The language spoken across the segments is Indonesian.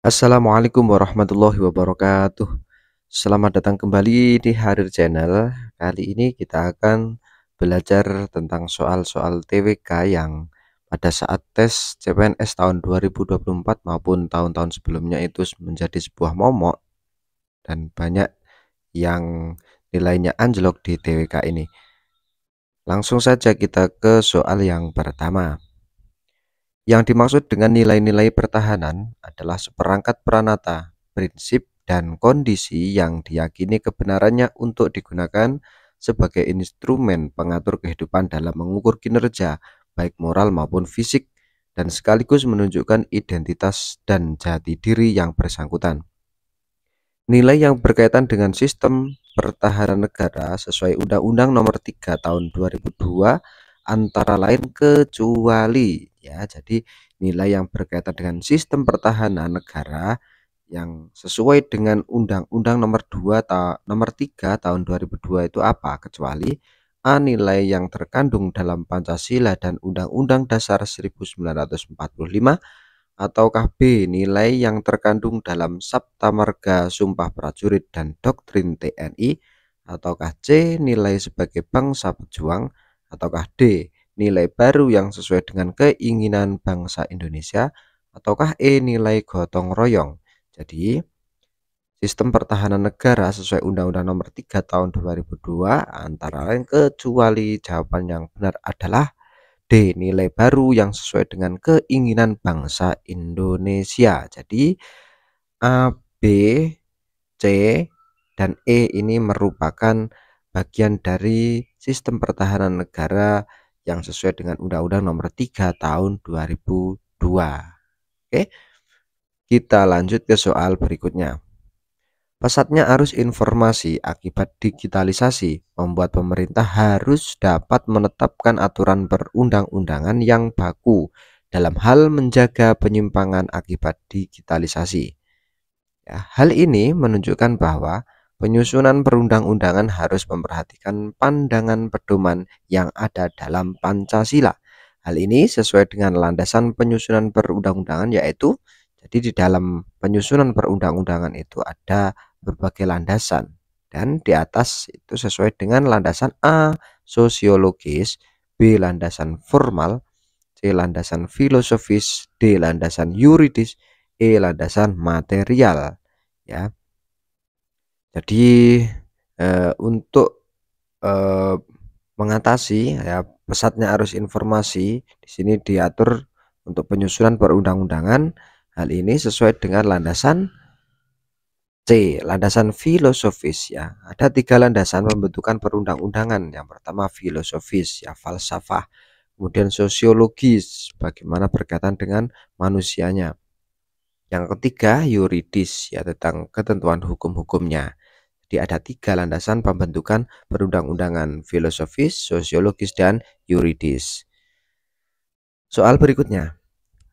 Assalamualaikum warahmatullahi wabarakatuh. Selamat datang kembali di Harir Channel. Kali ini kita akan belajar tentang soal-soal TWK yang pada saat tes CPNS tahun 2024 maupun tahun-tahun sebelumnya itu menjadi sebuah momok dan banyak yang nilainya anjlok di TWK ini. Langsung saja kita ke soal yang pertama. Yang dimaksud dengan nilai-nilai pertahanan adalah seperangkat peranata, prinsip, dan kondisi yang diyakini kebenarannya untuk digunakan sebagai instrumen pengatur kehidupan dalam mengukur kinerja, baik moral maupun fisik, dan sekaligus menunjukkan identitas dan jati diri yang bersangkutan. Nilai yang berkaitan dengan sistem pertahanan negara sesuai Undang-Undang Nomor 3 Tahun 2002 antara lain kecuali ya. Jadi nilai yang berkaitan dengan sistem pertahanan negara yang sesuai dengan Undang-Undang Nomor 3 Tahun 2002 itu apa? Kecuali A. Nilai yang terkandung dalam Pancasila dan Undang-Undang Dasar 1945, ataukah B. Nilai yang terkandung dalam Sabta Marga Sumpah Prajurit dan Doktrin TNI, ataukah C. Nilai sebagai bangsa pejuang, ataukah D. Nilai baru yang sesuai dengan keinginan bangsa Indonesia, ataukah E. Nilai gotong royong. Jadi sistem pertahanan negara sesuai Undang-Undang Nomor 3 Tahun 2002 antara lain kecuali jawaban yang benar adalah D. Nilai baru yang sesuai dengan keinginan bangsa Indonesia. Jadi A, B, C, dan E ini merupakan bagian dari sistem pertahanan negara yang sesuai dengan Undang-Undang Nomor 3 Tahun 2002. Oke, kita lanjut ke soal berikutnya. Pesatnya arus informasi akibat digitalisasi membuat pemerintah harus dapat menetapkan aturan perundang-undangan yang baku dalam hal menjaga penyimpangan akibat digitalisasi. Ya, hal ini menunjukkan bahwa penyusunan perundang-undangan harus memperhatikan pandangan pedoman yang ada dalam Pancasila. Hal ini sesuai dengan landasan penyusunan perundang-undangan, yaitu jadi di dalam penyusunan perundang-undangan itu ada berbagai landasan, dan di atas itu sesuai dengan landasan A. Sosiologis, B. Landasan formal, C. Landasan filosofis, D. Landasan yuridis, E. Landasan material. Ya, jadi untuk eh, mengatasi ya pesatnya arus informasi di sini diatur untuk penyusunan perundang-undangan. Hal ini sesuai dengan landasan C. Landasan filosofis ya. Ada 3 landasan pembentukan perundang-undangan. Yang pertama filosofis ya, falsafah. Kemudian sosiologis, bagaimana berkaitan dengan manusianya. Yang ketiga yuridis ya, tentang ketentuan hukum-hukumnya. Jadi ada 3 landasan pembentukan perundang-undangan: filosofis, sosiologis, dan yuridis. Soal berikutnya.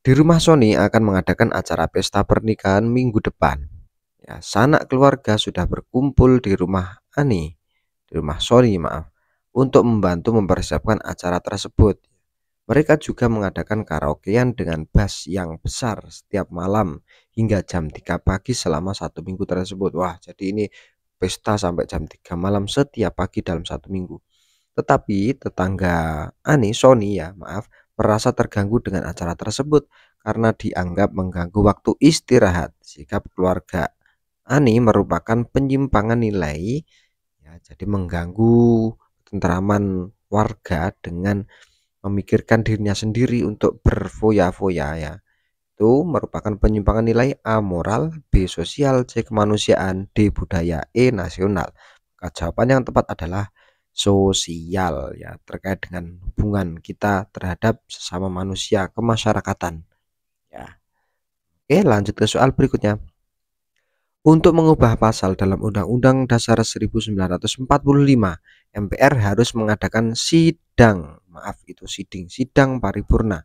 Di rumah Sony akan mengadakan acara pesta pernikahan minggu depan. Ya, sanak keluarga sudah berkumpul di rumah Sony, maaf, untuk membantu mempersiapkan acara tersebut. Mereka juga mengadakan karaokean dengan bass yang besar setiap malam hingga jam 3 pagi selama 1 minggu tersebut. Wah, jadi ini pesta sampai jam 3 malam setiap pagi dalam 1 minggu. Tetapi tetangga Sony ya, maaf, merasa terganggu dengan acara tersebut karena dianggap mengganggu waktu istirahat. Sikap keluarga merupakan penyimpangan nilai ya, jadi mengganggu ketentraman warga dengan memikirkan dirinya sendiri untuk berfoya-foya ya. Itu merupakan penyimpangan nilai: A. Moral, B. Sosial, C. Kemanusiaan, D. Budaya, E. Nasional. Maka jawaban yang tepat adalah sosial ya, terkait dengan hubungan kita terhadap sesama manusia, kemasyarakatan ya. Oke, lanjut ke soal berikutnya. Untuk mengubah pasal dalam Undang-Undang Dasar 1945, MPR harus mengadakan sidang paripurna.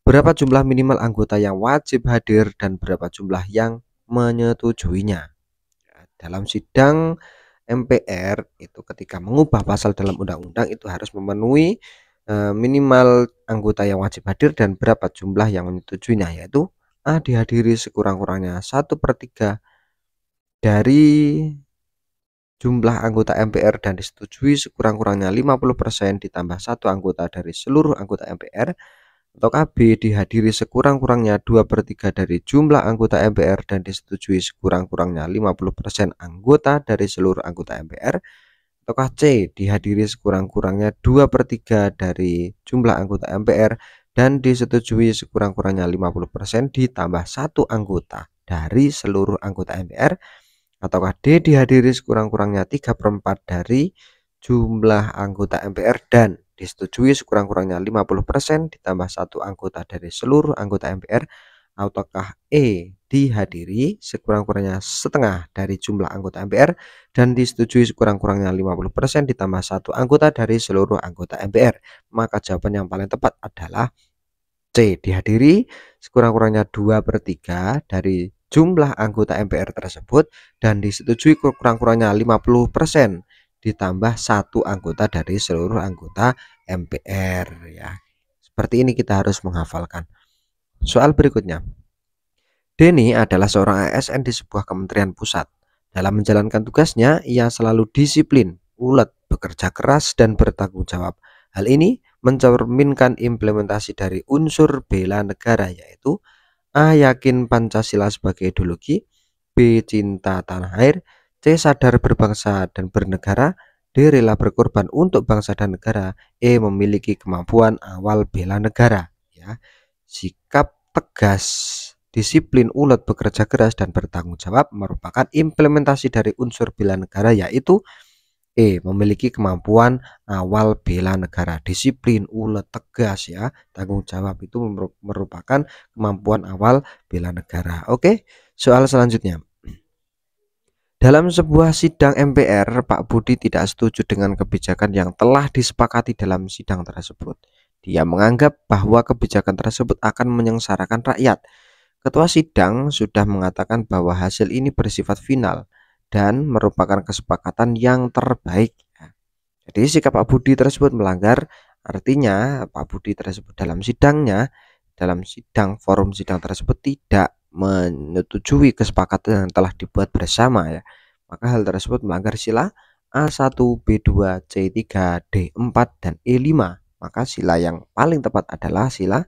Berapa jumlah minimal anggota yang wajib hadir dan berapa jumlah yang menyetujuinya? Ya, dalam sidang MPR itu ketika mengubah pasal dalam undang-undang itu harus memenuhi minimal anggota yang wajib hadir dan berapa jumlah yang menyetujuinya, yaitu A dihadiri sekurang-kurangnya 1/3 dari jumlah anggota MPR dan disetujui sekurang-kurangnya 50% ditambah 1 anggota dari seluruh anggota MPR, atau B dihadiri sekurang-kurangnya 2/3 dari jumlah anggota MPR dan disetujui sekurang-kurangnya 50% anggota dari seluruh anggota MPR, atau C dihadiri sekurang-kurangnya 2/3 dari jumlah anggota MPR dan disetujui sekurang-kurangnya 50% ditambah 1 anggota dari seluruh anggota MPR, atau D dihadiri sekurang-kurangnya 3/4 dari jumlah anggota MPR dan disetujui sekurang-kurangnya 50% ditambah 1 anggota dari seluruh anggota MPR, ataukah E dihadiri sekurang-kurangnya setengah dari jumlah anggota MPR dan disetujui sekurang-kurangnya 50% ditambah 1 anggota dari seluruh anggota MPR. Maka jawaban yang paling tepat adalah C dihadiri sekurang-kurangnya 2/3 dari jumlah anggota MPR tersebut dan disetujui kurang-kurangnya 50% ditambah 1 anggota dari seluruh anggota MPR ya. Seperti ini kita harus menghafalkan. Soal berikutnya. Denny adalah seorang ASN di sebuah kementerian pusat. Dalam menjalankan tugasnya, ia selalu disiplin, ulet, bekerja keras, dan bertanggung jawab. Hal ini mencerminkan implementasi dari unsur bela negara, yaitu A. Yakin Pancasila sebagai ideologi, B. Cinta tanah air, C. Sadar berbangsa dan bernegara, D. Rela berkorban untuk bangsa dan negara, E. Memiliki kemampuan awal bela negara. Ya, sikap tegas, disiplin, ulet, bekerja keras, dan bertanggung jawab merupakan implementasi dari unsur bela negara, yaitu E. Memiliki kemampuan awal bela negara. Disiplin, ulet, tegas ya, tanggung jawab itu merupakan kemampuan awal bela negara. Oke, soal selanjutnya. Dalam sebuah sidang MPR, Pak Budi tidak setuju dengan kebijakan yang telah disepakati dalam sidang tersebut. Dia menganggap bahwa kebijakan tersebut akan menyengsarakan rakyat. Ketua sidang sudah mengatakan bahwa hasil ini bersifat final dan merupakan kesepakatan yang terbaik. Jadi sikap Pak Budi tersebut melanggar, artinya Pak Budi tersebut dalam sidangnya, dalam forum sidang tersebut tidak menyetujui kesepakatan yang telah dibuat bersama ya. Maka hal tersebut melanggar sila A1, B2, C3, D4, dan E5. Maka sila yang paling tepat adalah sila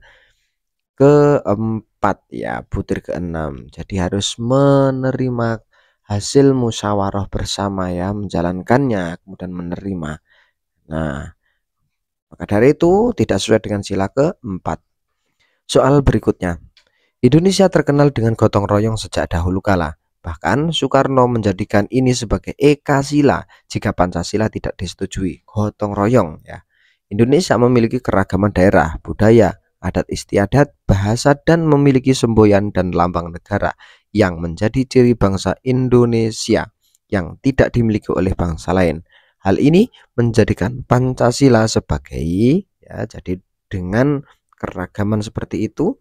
keempat ya, butir keenam. Jadi harus menerima hasil musyawarah bersama ya, menjalankannya kemudian menerima. Nah, maka dari itu tidak sesuai dengan sila keempat. Soal berikutnya. Indonesia terkenal dengan gotong royong sejak dahulu kala. Bahkan Soekarno menjadikan ini sebagai eka sila jika Pancasila tidak disetujui. Gotong royong ya. Indonesia memiliki keragaman daerah, budaya, adat istiadat, bahasa, dan memiliki semboyan dan lambang negara yang menjadi ciri bangsa Indonesia yang tidak dimiliki oleh bangsa lain. Hal ini menjadikan Pancasila sebagai ya, jadi dengan keragaman seperti itu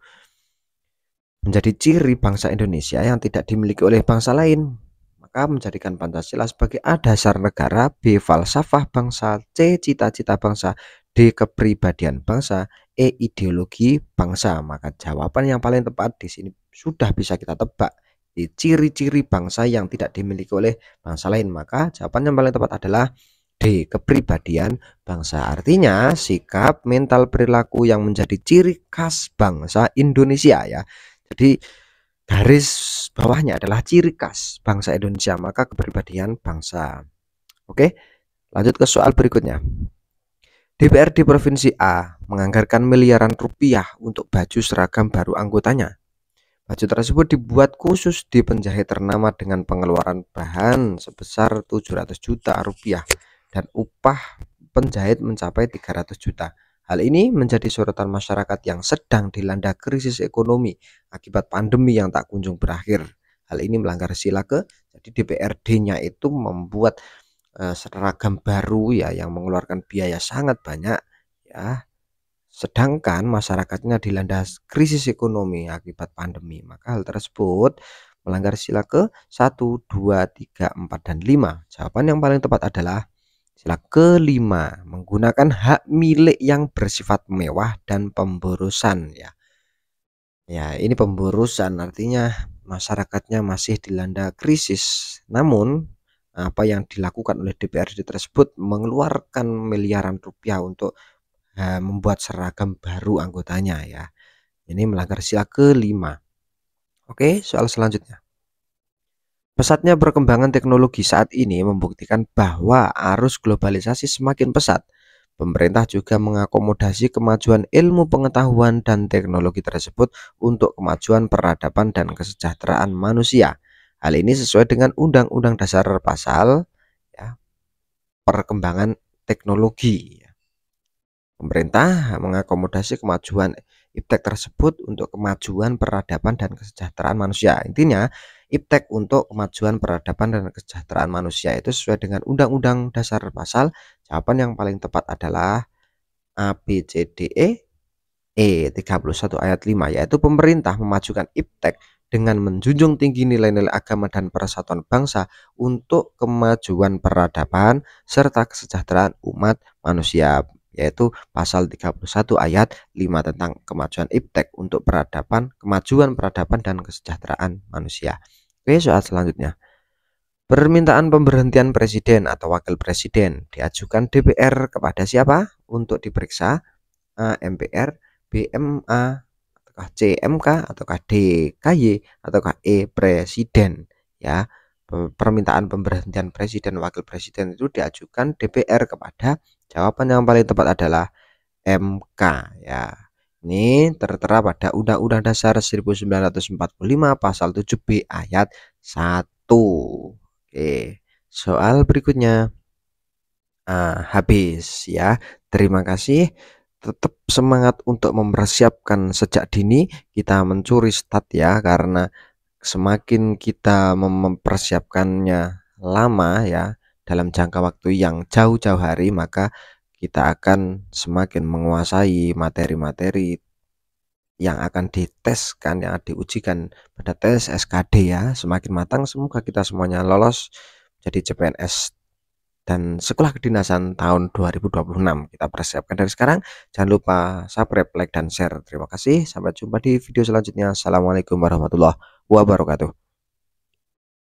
menjadi ciri bangsa Indonesia yang tidak dimiliki oleh bangsa lain. Maka menjadikan Pancasila sebagai A. dasar negara, B. falsafah bangsa, C. cita-cita bangsa, D. kepribadian bangsa, E. ideologi bangsa. Maka jawaban yang paling tepat di sini sudah bisa kita tebak, di ciri-ciri bangsa yang tidak dimiliki oleh bangsa lain. Maka jawaban yang paling tepat adalah D. kepribadian bangsa. Artinya sikap, mental, perilaku yang menjadi ciri khas bangsa Indonesia ya. Jadi garis bawahnya adalah ciri khas bangsa Indonesia, maka kepribadian bangsa. Oke, lanjut ke soal berikutnya. DPRD Provinsi A menganggarkan miliaran rupiah untuk baju seragam baru anggotanya. Baju tersebut dibuat khusus di penjahit ternama dengan pengeluaran bahan sebesar 700 juta rupiah dan upah penjahit mencapai 300 juta. Hal ini menjadi sorotan masyarakat yang sedang dilanda krisis ekonomi akibat pandemi yang tak kunjung berakhir. Hal ini melanggar sila ke, jadi DPRD-nya itu membuat seragam baru ya yang mengeluarkan biaya sangat banyak ya. Sedangkan masyarakatnya dilanda krisis ekonomi akibat pandemi. Maka hal tersebut melanggar sila ke 1, 2, 3, 4, dan 5. Jawaban yang paling tepat adalah sila kelima, menggunakan hak milik yang bersifat mewah dan pemborosan ya. Ya, ini pemburusan artinya masyarakatnya masih dilanda krisis. Namun, apa yang dilakukan oleh DPRD tersebut mengeluarkan miliaran rupiah untuk membuat seragam baru anggotanya ya. Ini melanggar sila kelima. Oke, soal selanjutnya. Pesatnya perkembangan teknologi saat ini membuktikan bahwa arus globalisasi semakin pesat. Pemerintah juga mengakomodasi kemajuan ilmu pengetahuan dan teknologi tersebut untuk kemajuan peradaban dan kesejahteraan manusia. Hal ini sesuai dengan Undang-Undang Dasar Pasal ya, perkembangan teknologi. Pemerintah mengakomodasi kemajuan iptek tersebut untuk kemajuan peradaban dan kesejahteraan manusia. Intinya, iptek untuk kemajuan peradaban dan kesejahteraan manusia itu sesuai dengan Undang-Undang Dasar Pasal. Jawaban yang paling tepat adalah A, B, C, D, E 31 ayat 5, yaitu pemerintah memajukan iptek dengan menjunjung tinggi nilai-nilai agama dan persatuan bangsa untuk kemajuan peradaban serta kesejahteraan umat manusia, yaitu pasal 31 ayat 5 tentang kemajuan iptek untuk peradaban, kemajuan peradaban dan kesejahteraan manusia. Oke, soal selanjutnya. Permintaan pemberhentian presiden atau wakil presiden diajukan DPR kepada siapa untuk diperiksa? A. MPR, B. MA, ataukah C. MK, ataukah D. KY, ataukah E. Presiden ya. Permintaan pemberhentian presiden wakil presiden itu diajukan DPR kepada, jawaban yang paling tepat adalah MK ya. Ini tertera pada Undang-Undang Dasar 1945 pasal 7B ayat 1. Oke, soal berikutnya. Habis ya. Terima kasih. Tetap semangat untuk mempersiapkan sejak dini. Kita mencuri start ya, karena semakin kita mempersiapkannya lama ya, dalam jangka waktu yang jauh-jauh hari, maka kita akan semakin menguasai materi-materi yang akan diteskan, yang diujikan pada tes SKD ya. Semakin matang, semoga kita semuanya lolos jadi CPNS dan sekolah kedinasan tahun 2026. Kita persiapkan dari sekarang. Jangan lupa subscribe, like, dan share. Terima kasih. Sampai jumpa di video selanjutnya. Assalamualaikum warahmatullahi wabarakatuh.